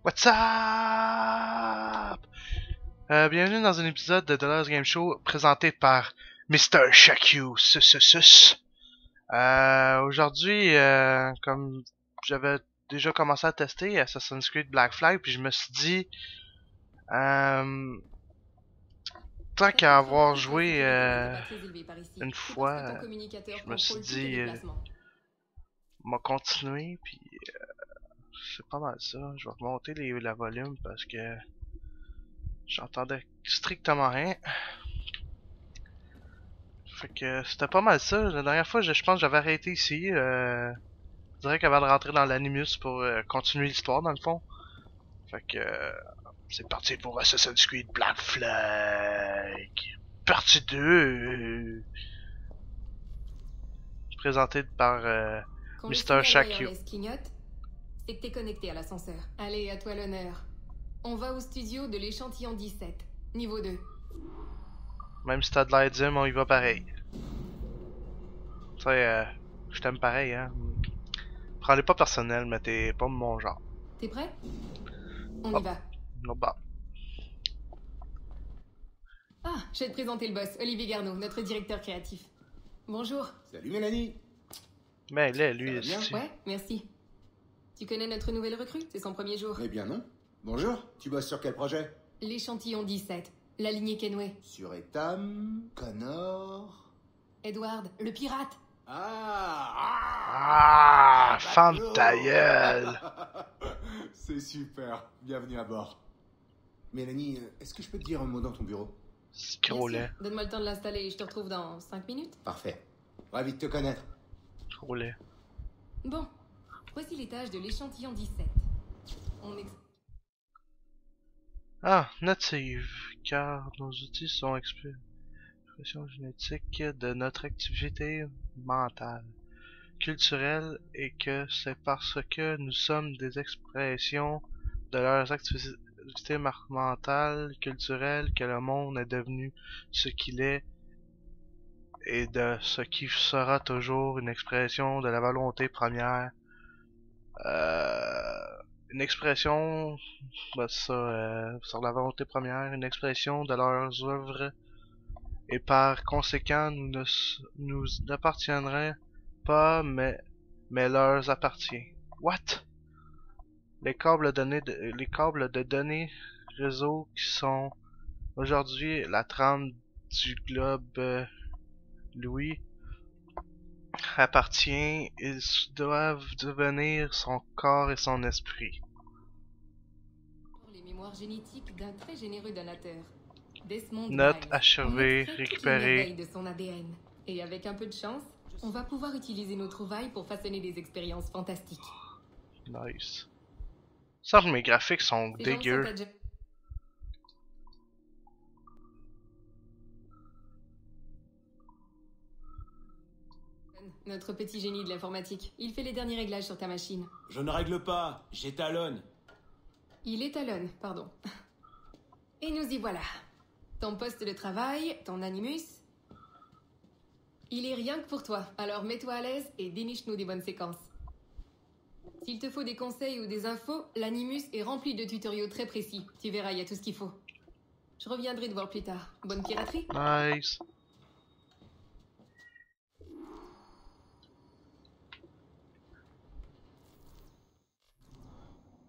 What's up? Bienvenue dans un épisode de Dollars Game Show présenté par Mr. Shaku. Aujourd'hui, comme j'avais déjà commencé à tester Assassin's Creed Black Flag, puis je me suis dit, tant qu'à avoir joué une fois, je me suis dit, m'a continué, puis c'est pas mal ça. Je vais remonter la volume parce que j'entendais strictement rien. Fait que c'était pas mal ça. La dernière fois, je pense que j'avais arrêté ici. Je dirais qu'avant de rentrer dans l'animus pour continuer l'histoire, dans le fond. Fait que c'est parti pour Assassin's Creed Black Flag. Partie 2. Présenté par Mr. Shaku. C'est que t'es connecté à l'ascenseur. Allez, à toi l'honneur. On va au studio de l'échantillon 17, niveau 2. Même si t'as de l'air dim, on y va pareil. Tu sais, je t'aime pareil, hein. Prends-les pas personnel, mais t'es pas mon genre. T'es prêt? On y va. No bad. Ah, je vais te présenter le boss, Olivier Garneau, notre directeur créatif. Bonjour. Salut Mélanie. Mais là, lui, Ça va bien? Ouais, merci. Tu connais notre nouvelle recrue? C'est son premier jour. Eh bien non. Bonjour, tu bosses sur quel projet? L'échantillon 17, la lignée Kenway. Sur Etam, Connor... Edward, le pirate. Ah, femme ta gueule. C'est super, bienvenue à bord. Mélanie, est-ce que je peux te dire un mot dans ton bureau? Scrollé. Donne-moi le temps de l'installer et je te retrouve dans 5 minutes. Parfait. Ravi de te connaître. Scrollé. Bon, voici l'étage de l'échantillon 17. Ah, native. Car nos outils sont expression génétique de notre activité mentale, culturelle, et que c'est parce que nous sommes des expressions de leurs activités mentales, culturelles, que le monde est devenu ce qu'il est et de ce qui sera toujours une expression de la volonté première. Une expression sur la volonté première, une expression de leurs œuvres, et par conséquent nous n'appartiendrait pas mais leur appartient. What? Les câbles de données réseau qui sont aujourd'hui la trame du globe Louis appartient, ils doivent devenir son corps et son esprit. Les mémoires génétiques d'un très généreux donateur. Desmond Note Miles. achevée, On extrait toutes les récupérée. merveilles de son ADN. Et avec un peu de chance, on va pouvoir utiliser nos trouvailles pour façonner des expériences fantastiques. Nice. Ça, mes graphiques sont Ces gens dégueux. sont adja- Notre petit génie de l'informatique. Il fait les derniers réglages sur ta machine. Je ne règle pas, j'étalonne. Il étalonne, pardon. Et nous y voilà. Ton poste de travail, ton animus. Il est rien que pour toi, alors mets-toi à l'aise et déniche-nous des bonnes séquences. S'il te faut des conseils ou des infos, l'animus est rempli de tutoriaux très précis. Tu verras, il y a tout ce qu'il faut. Je reviendrai te voir plus tard. Bonne piraterie. Nice.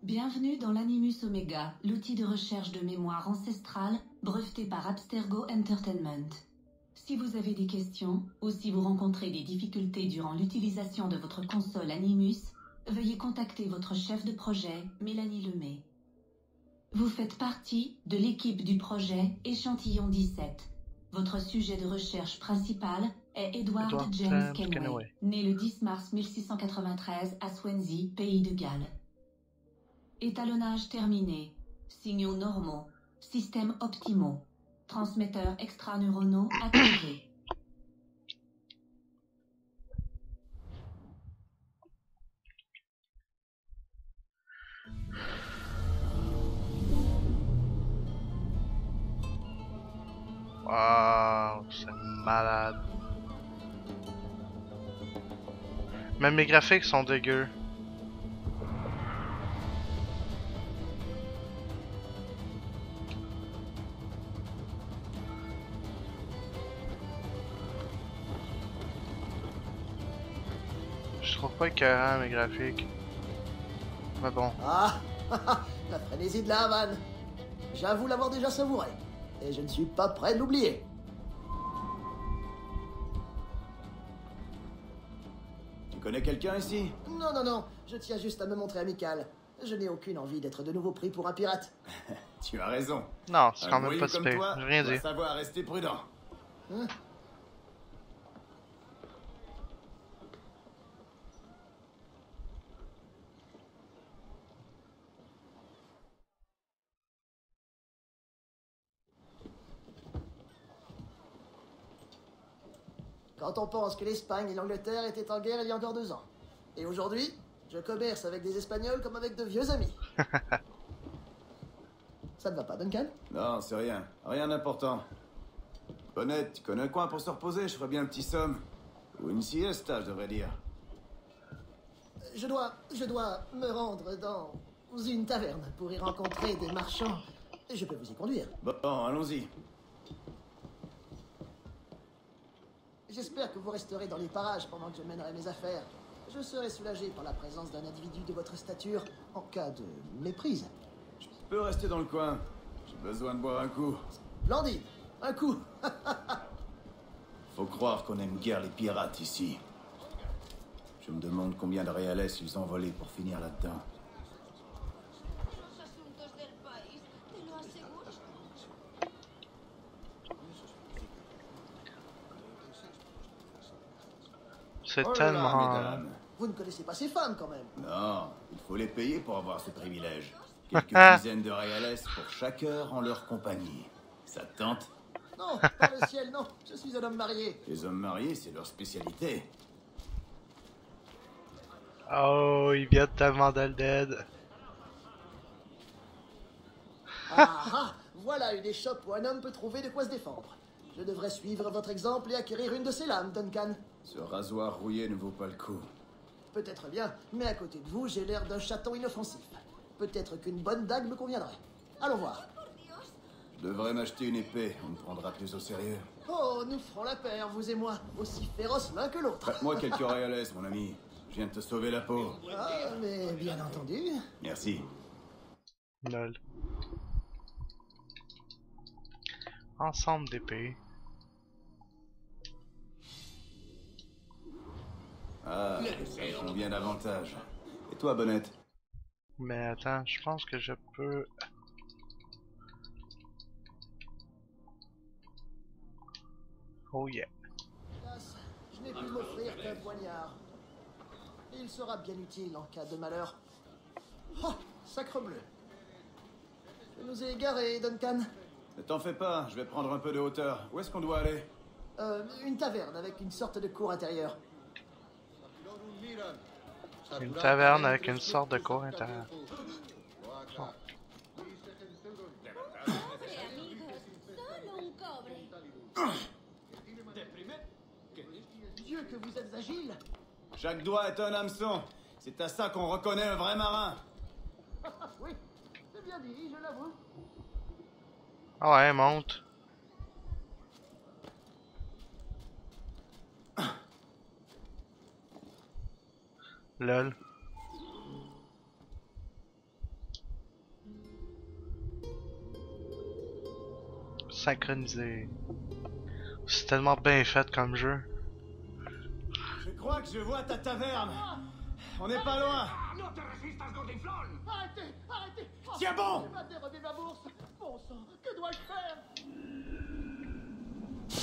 Bienvenue dans l'Animus Omega, l'outil de recherche de mémoire ancestrale breveté par Abstergo Entertainment. Si vous avez des questions ou si vous rencontrez des difficultés durant l'utilisation de votre console Animus, veuillez contacter votre chef de projet, Mélanie Lemay. Vous faites partie de l'équipe du projet Échantillon 17. Votre sujet de recherche principal est Edward James Kenway, né le 10 mars 1693 à Swansea, pays de Galles. Étalonnage terminé. Signaux normaux. Systèmes optimaux. Transmetteurs extraneuronaux activés. Wow, c'est malade. Même mes graphiques sont dégueux. je trouve pas écœurant mes graphiques. Mais bon. Ah, la frénésie de la Havane. J'avoue l'avoir déjà savouré. Et je ne suis pas prêt de l'oublier. Tu connais quelqu'un ici? Non, non, non, je tiens juste à me montrer amical. Je n'ai aucune envie d'être de nouveau pris pour un pirate. Tu as raison. Non, c'est quand Un même voyou pas si comme pire. toi J'ai rien doit dit. savoir rester prudent. Hein? Quand on pense que l'Espagne et l'Angleterre étaient en guerre il y a encore 2 ans. Et aujourd'hui, je commerce avec des Espagnols comme avec de vieux amis. Ça ne va pas, Duncan? Non, c'est rien. Rien d'important. Bonnette, tu connais un coin pour se reposer? Je ferais bien un petit somme. Ou une siesta, je devrais dire. Je dois me rendre dans une taverne pour y rencontrer des marchands. Je peux vous y conduire. Bon, allons-y. J'espère que vous resterez dans les parages pendant que je mènerai mes affaires. Je serai soulagé par la présence d'un individu de votre stature en cas de méprise. Je peux rester dans le coin. J'ai besoin de boire un coup. Splendide. Un coup. Faut croire qu'on aime guère les pirates ici. Je me demande combien de réalais ils ont volé pour finir là-dedans. Los asuntos del país, te lo aseguro. C'est Oh là là, tellement. mesdames. Vous ne connaissez pas ces femmes quand même. Non, il faut les payer pour avoir ce privilège. Quelques dizaines de réalais pour chaque heure en leur compagnie. Ça te tente? Non, par le ciel, non. Je suis un homme marié. Les hommes mariés, c'est leur spécialité. Oh, il vient tellement dans le dead. Ah ah, voilà une échoppe où un homme peut trouver de quoi se défendre. Je devrais suivre votre exemple et acquérir une de ces lames, Duncan. Ce rasoir rouillé ne vaut pas le coup. Peut-être bien, mais à côté de vous, j'ai l'air d'un chaton inoffensif. Peut-être qu'une bonne dague me conviendrait. Allons voir. Je devrais m'acheter une épée, on me prendra plus au sérieux. Oh, nous ferons la paire, vous et moi, aussi féroces l'un que l'autre. Prête-moi quelques réalais, mon ami. Je viens de te sauver la peau. Ah, mais bien entendu. Merci. Lol. Ensemble d'épées. Ah, ça me convient davantage. Et toi, Bonnette? Mais attends, je pense que je peux. Oh yeah. Hélas, je n'ai pu m'offrir qu'un poignard. Il sera bien utile en cas de malheur. Oh, sacre bleu. Je nous ai égarés, Duncan. Ne t'en fais pas, je vais prendre un peu de hauteur. Où est-ce qu'on doit aller? Une taverne avec une sorte de cour intérieure. Une taverne avec une sorte de cour intérieure. Bon. Pobre amigo, solo un cobre. Dieu que vous êtes agile. Chaque doigt est un hameçon. C'est à ça qu'on reconnaît un vrai marin. Oui, c'est bien dit, je l'avoue. Ah ouais, monte. Lol. Synchronisé. C'est tellement bien fait comme jeu. Je crois que je vois ta taverne. On n'est pas loin. Arrêtez, arrêtez. Oh, Tiens bon. il m'a dérobé ma bourse. Bon sang, que dois-je faire?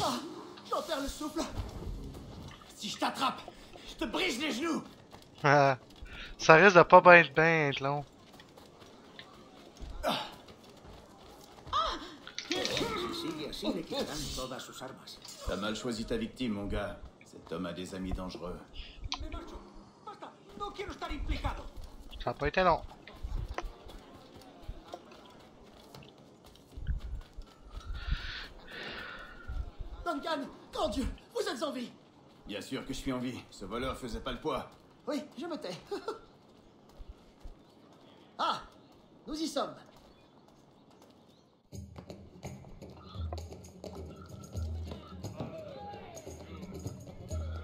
Ah, j'en perds le souffle. Si je t'attrape, je te brise les genoux. Ça risque de pas bien être long. T'as mal choisi ta victime, mon gars. Cet homme a des amis dangereux. Ça a pas été long. Duncan, grand Dieu, vous êtes en vie. Bien sûr que je suis en vie. Ce voleur faisait pas le poids. Oui, je me tais. Ah, nous y sommes.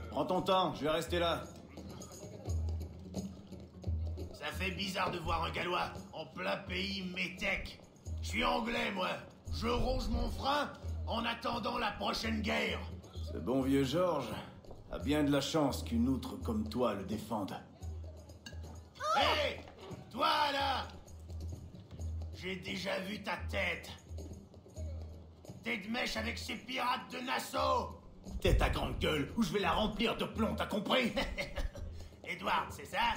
Prends ton temps, je vais rester là. fait bizarre de voir un Gallois en plein pays métèque. Je suis anglais, moi. Je ronge mon frein en attendant la prochaine guerre. Ce bon vieux Georges a bien de la chance qu'une outre comme toi le défende. Hé! Toi, là! J'ai déjà vu ta tête. T'es de mèche avec ces pirates de Nassau. T'es ta grande gueule ou je vais la remplir de plomb, t'as compris? Edward, c'est ça?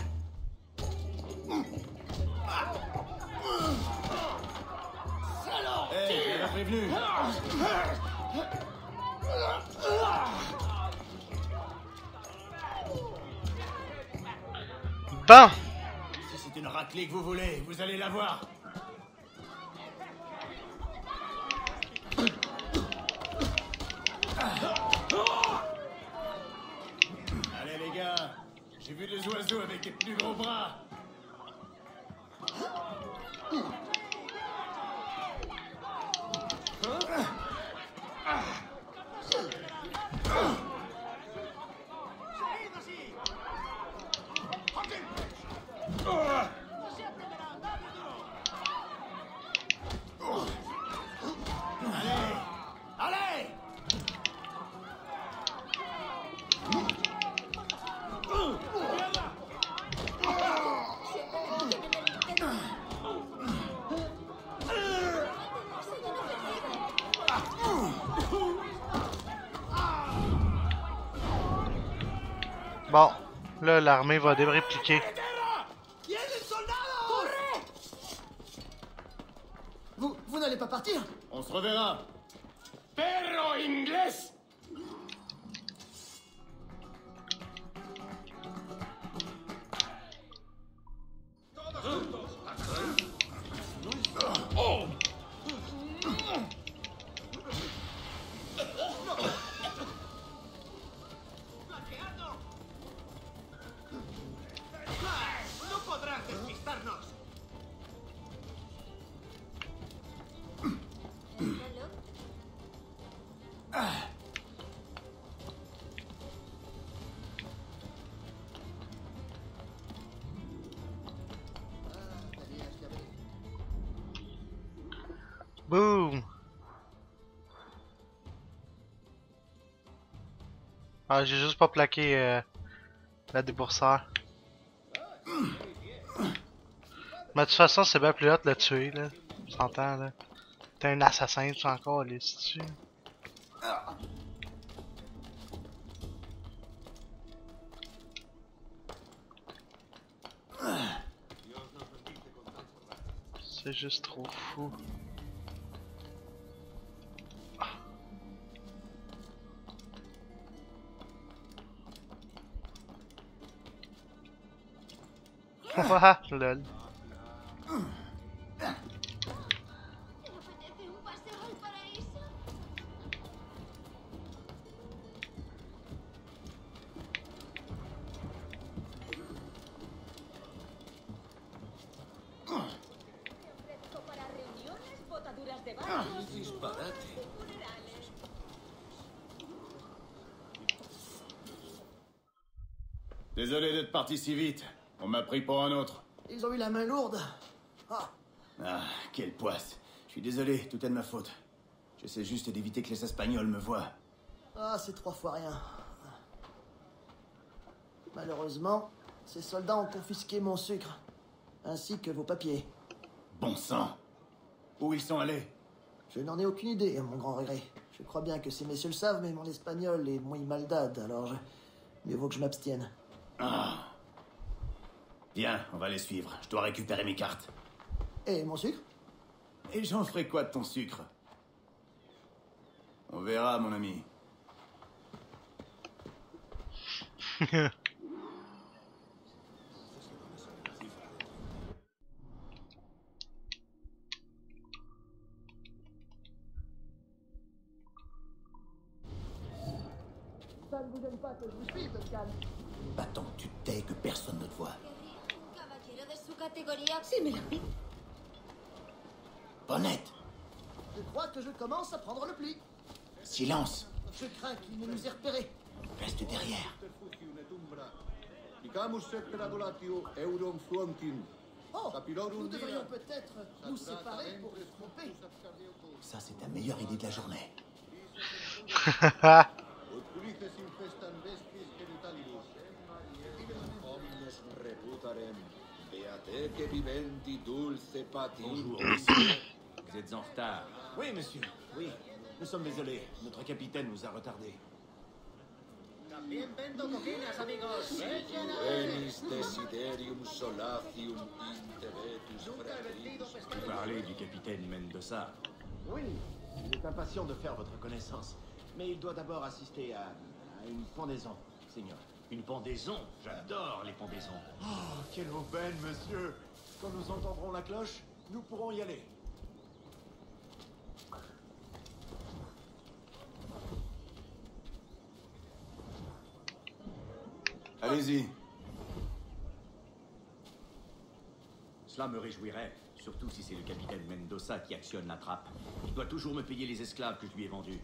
Hé, je l'avais prévenu. Bon! Si c'est une raclée que vous voulez, vous allez la voir. Allez les gars, j'ai vu des oiseaux avec des plus gros bras. Allez! Bon, là, l'armée va dérépliquer. Vous n'allez pas partir? On se reverra. Perro inglés! ¡No podrás despistarnos! Boom! Ah, j'ai juste pas plaqué la débourseur. Mais de toute façon, c'est bien plus hot de le tuer, là. Tu s'entend, là. T'es un assassin, tu encore, les dessus. C'est juste trop fou. Haha, lol. ¿Te apetece un paseo al paraíso? Te ofrezco para reuniones, botaduras de barcos y funerales. Désolé d'être parti si vite. On m'a pris pour un autre. Ils ont eu la main lourde. Ah, Ah, quelle poisse. Je suis désolé, tout est de ma faute. J'essaie juste d'éviter que les Espagnols me voient. c'est 3 fois rien. Malheureusement, ces soldats ont confisqué mon sucre, ainsi que vos papiers. Bon sang. Où ils sont allés? Je n'en ai aucune idée, à mon grand regret. Je crois bien que ces messieurs le savent, mais mon espagnol est muy maldad, alors mieux vaut que je m'abstienne. Ah. Viens, on va les suivre. Je dois récupérer mes cartes. Et mon sucre? Et j'en ferai quoi de ton sucre? On verra, mon ami. Ça ne vous gêne pas que je vous suive, Duncan. Bah tant que tu te tais que personne ne te voit. Un caballero de su categoría. Si me la pique. Bonnette, Je crois que je commence à prendre le pli. silence. Je crains qu'il ne nous ait repérés. Reste derrière. Icamus et adoratio euron fluentin, Oh, nous devrions peut-être nous séparer pour se tromper. Ça, c'est ta meilleure idée de la journée. Bonjour, monsieur. Vous êtes en retard. Oui, monsieur. Oui. Nous sommes désolés. Notre capitaine nous a retardés. Vous parlez du capitaine Mendoza. Oui, il est impatient de faire votre connaissance. Mais il doit d'abord assister à une pendaison, Seigneur. Une pendaison? J'adore les pendaisons. Oh, quelle aubaine, monsieur! Quand nous entendrons la cloche, nous pourrons y aller. Allez-y. Cela me réjouirait, surtout si c'est le capitaine Mendoza qui actionne la trappe. Il doit toujours me payer les esclaves que je lui ai vendus.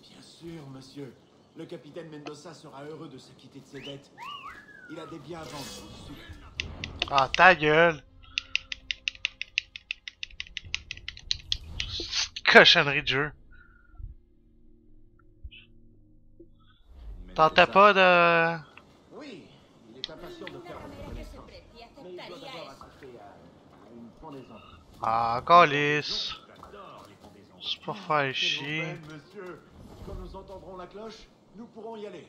Bien sûr, monsieur. Le capitaine Mendoza sera heureux de s'acquitter de ses dettes. Il a des biens à vendre. Ah, ta gueule! Cochonnerie de jeu. Tentais pas de... Oui, il est impatient de faire votre connaissance. Mais il doit d'abord assister à une pendaison. Ah, calice. J'adore les pendaisons. C'est pas faire Quelle chier. aubaine, monsieur. Quand nous entendrons la cloche, nous pourrons y aller.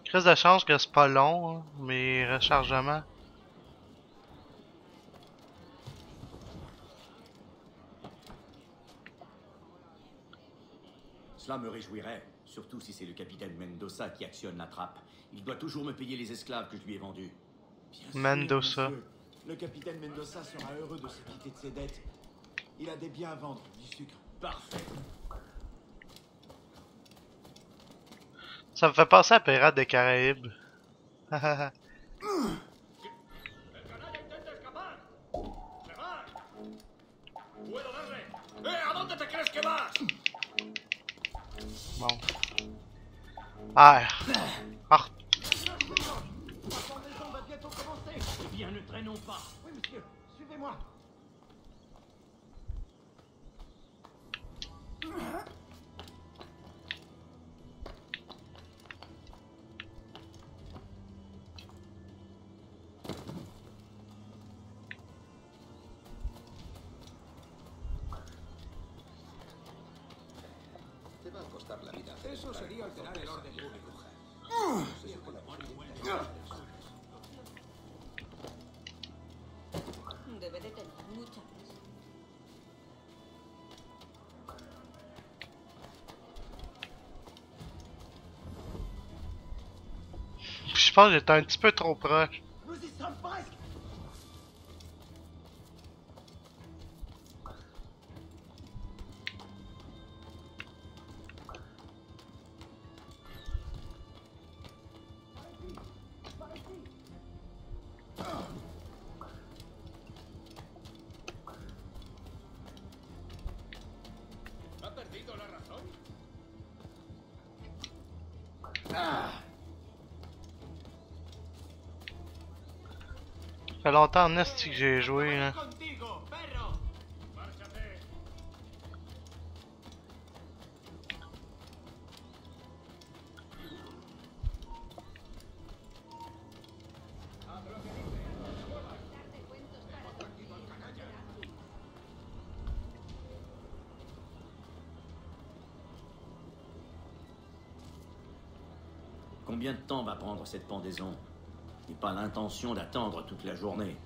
Crise de chance que c'est pas long, hein, mais rechargement. Cela me réjouirait, surtout si c'est le capitaine Mendoza qui actionne la trappe. Il doit toujours me payer les esclaves que je lui ai vendus. Bien sûr, Mendoza. monsieur. Le capitaine Mendoza sera heureux de s'acquitter de ses dettes. Il a des biens à vendre, du sucre. Parfait. Ça me fait penser à Pirates des Caraïbes. Bon. Ah. Ah. La pendaison va bientôt commencer. Eh bien, ne traînons pas. Oui, monsieur, suivez-moi. Eso sería alterar el orden público. Debe de tener mucha prisa. Je pense que j'étais un petit peu trop proche. Nous y sommes presque. ¿Ha perdido la razón? Ça fait longtemps en esti que j'ai joué, là. Contigo, perro. Márchate. Combien de temps va prendre cette pendaison? Je n'ai pas l'intention d'attendre toute la journée.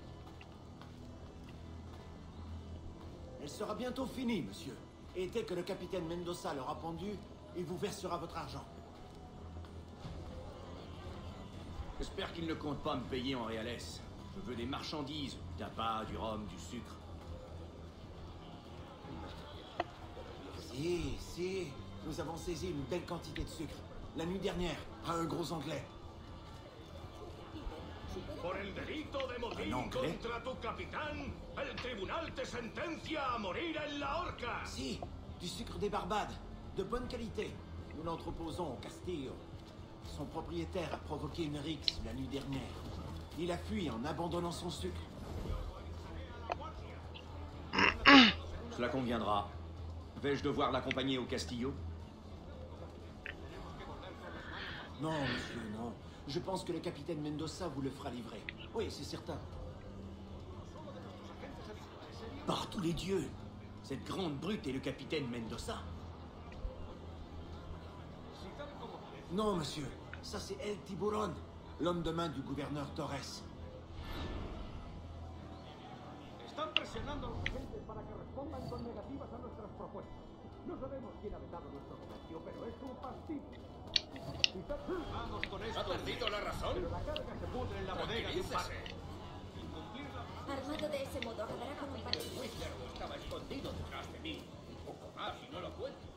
Elle sera bientôt finie, monsieur. Et dès que le capitaine Mendoza l'aura pendu, il vous versera votre argent. J'espère qu'il ne compte pas me payer en réales. Je veux des marchandises, du tabac, du rhum, du sucre. Si. Nous avons saisi une belle quantité de sucre. La nuit dernière, à un gros anglais. Por el delito de motín anglais? contra tu capitán, el tribunal te sentencia a morir en la horca. Si, du sucre des Barbades, de bonne qualité. Nous l'entreposons au Castillo. Son propriétaire a provoqué une rixe la nuit dernière. Il a fui en abandonnant son sucre. Cela conviendra. Vais-je devoir l'accompagner au Castillo? Non, monsieur, non. Je pense que le capitaine Mendoza vous le fera livrer. Oui, c'est certain. Par tous les dieux, cette grande brute est le capitaine Mendoza. Non, monsieur. Ça, c'est El Tiburon, l'homme de main du gouverneur Torres. Están presionando a los agentes para que respondan con negativas a nuestras propuestas. No sabemos quién ha vetado nuestro comercio, pero es un fastidio. Vamos con esto. ¿Ha perdido la razón? Pero la carga se pudre en la bodega de un par. Incumplirla. Armado de ese modo, acabará con un partido. Estaba escondido detrás de mí. Un poco más y no lo cuento.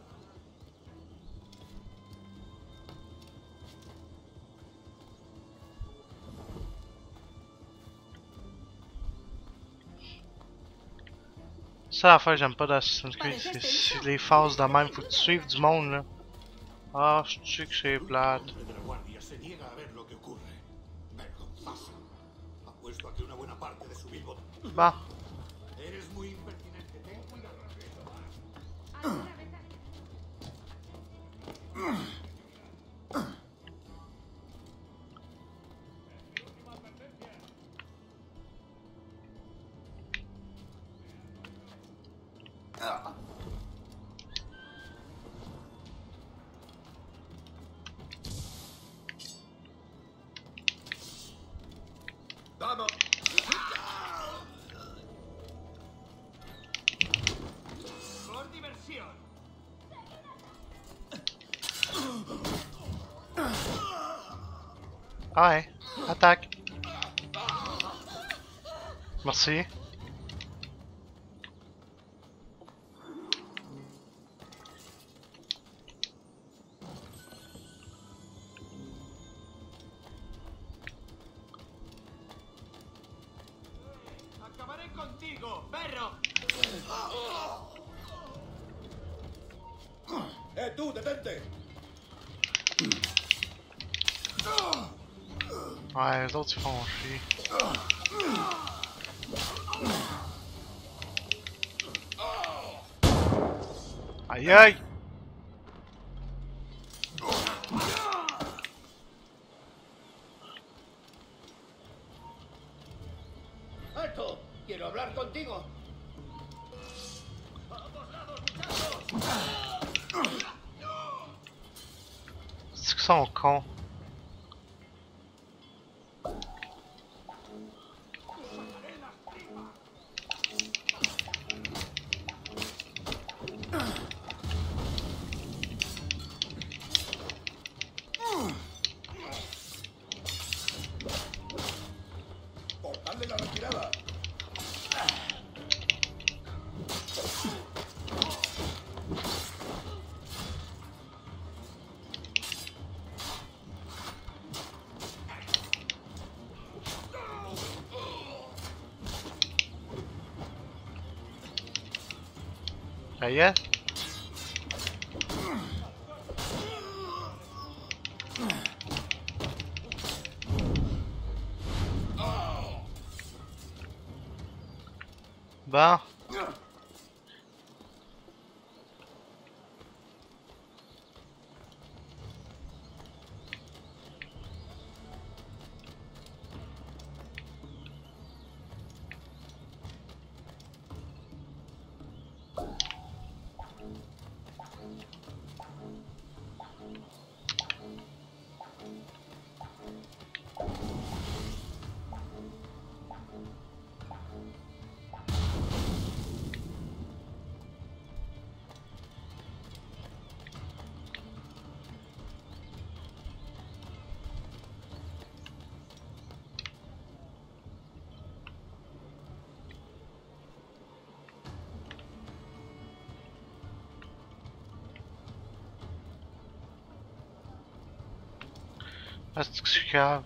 Ça l'affaire que j'aime pas dans Assassin's Creed, c'est les phases de même, faut que tu suives du monde là. Ah, je sais que c'est plate. De la guardia se niega a ver lo que ocurre. Vergonzoso. Apuesto a que una buena parte de su vivo. Bah. Eres muy impertinente. Ten cuidado. Vamos. Por diversión. Ah ouais, attaque. Merci. Acabaré contigo, perro. Tú, detente. Ouais, les autres ils font chier. Aïe aïe! ¡Alto! ¡Quiero hablar contigo! C'est qu'ils sont cons. Cortadle la retirada. Ça y est? Bon. Ah, c'est que c'est grave.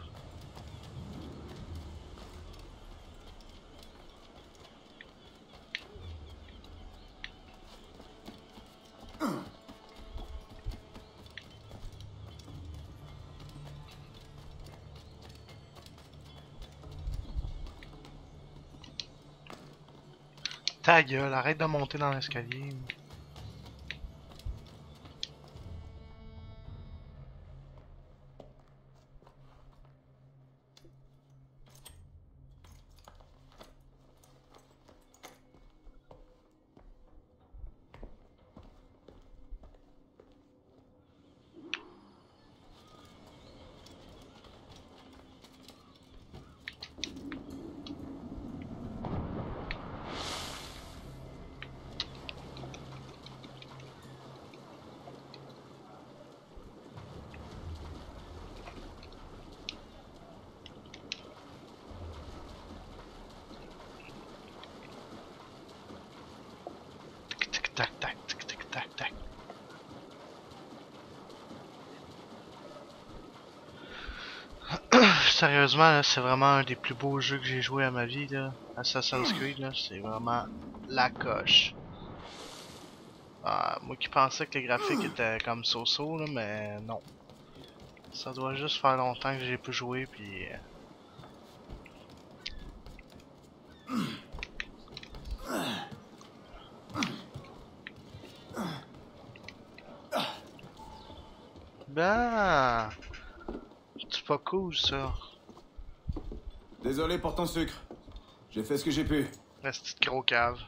Ta gueule, arrête de monter dans l'escalier. Tac, tac, tac, tac, tac, tac. Sérieusement, là, c'est vraiment un des plus beaux jeux que j'ai joué à ma vie, là. Assassin's Creed, là, c'est vraiment la coche. Ah, moi qui pensais que les graphiques étaient comme so-so, là, mais non. Ça doit juste faire longtemps que j'ai pu jouer, puis... Ben, c'est pas cool ça. Désolé pour ton sucre. J'ai fait ce que j'ai pu. Reste gros cave.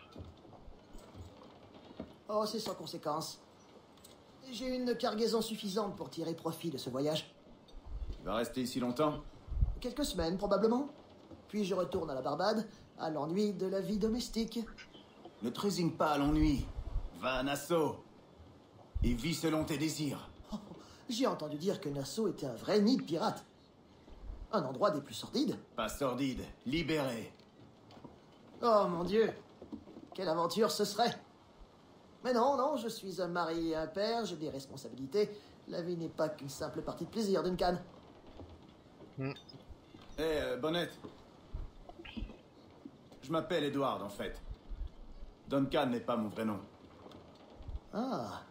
Oh, c'est sans conséquence. J'ai une cargaison suffisante pour tirer profit de ce voyage. Tu vas rester ici longtemps? Quelques semaines, probablement. Puis je retourne à la Barbade, à l'ennui de la vie domestique. Ne te résigne pas à l'ennui. Va à Nassau. Et vis selon tes désirs. Oh, j'ai entendu dire que Nassau était un vrai nid de pirates. Un endroit des plus sordides. Pas sordide, libéré. Oh mon Dieu, quelle aventure ce serait. Mais non, non, je suis un mari et un père, j'ai des responsabilités. La vie n'est pas qu'une simple partie de plaisir, Duncan. Bonnet. Je m'appelle Edward, en fait. Duncan n'est pas mon vrai nom. Ah.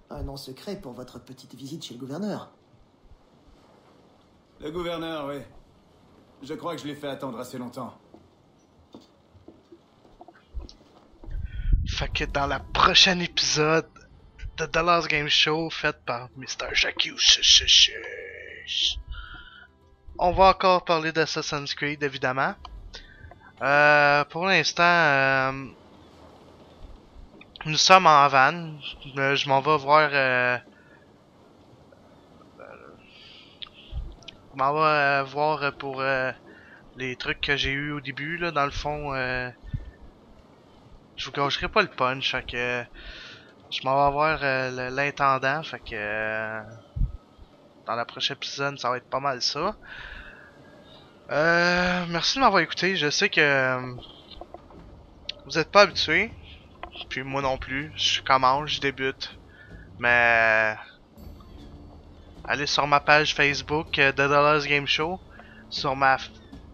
Un nom secret pour votre petite visite chez le gouverneur. Le gouverneur, oui. Je crois que je l'ai fait attendre assez longtemps. Fait que dans la prochaine épisode de The Last Game Show fait par Mr. Jacques, on va encore parler d'Assassin's Creed évidemment. Pour l'instant, nous sommes en Havane. Je m'en vais voir. Je m'en vais voir pour les trucs que j'ai eu au début là. Dans le fond. Je vous gâcherai pas le punch, fait que je m'en vais voir l'intendant, fait que dans la prochaine épisode ça va être pas mal ça. Merci de m'avoir écouté, je sais que vous êtes pas habitués, puis moi non plus, je commence, je débute, mais allez sur ma page Facebook The Dallas Game Show, sur ma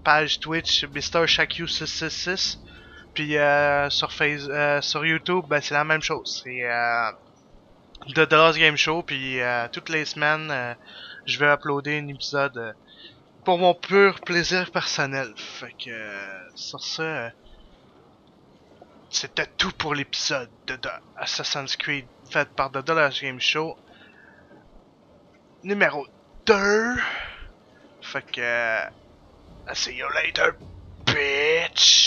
page Twitch Mr. Shaku 666. Puis sur YouTube, ben, c'est la même chose. C'est The Dallas Game Show. Puis toutes les semaines, je vais uploader un épisode pour mon pur plaisir personnel. Fait que sur ça, c'était tout pour l'épisode de Assassin's Creed fait par The Dallas Game Show numéro 2. Fait que see you later, bitch.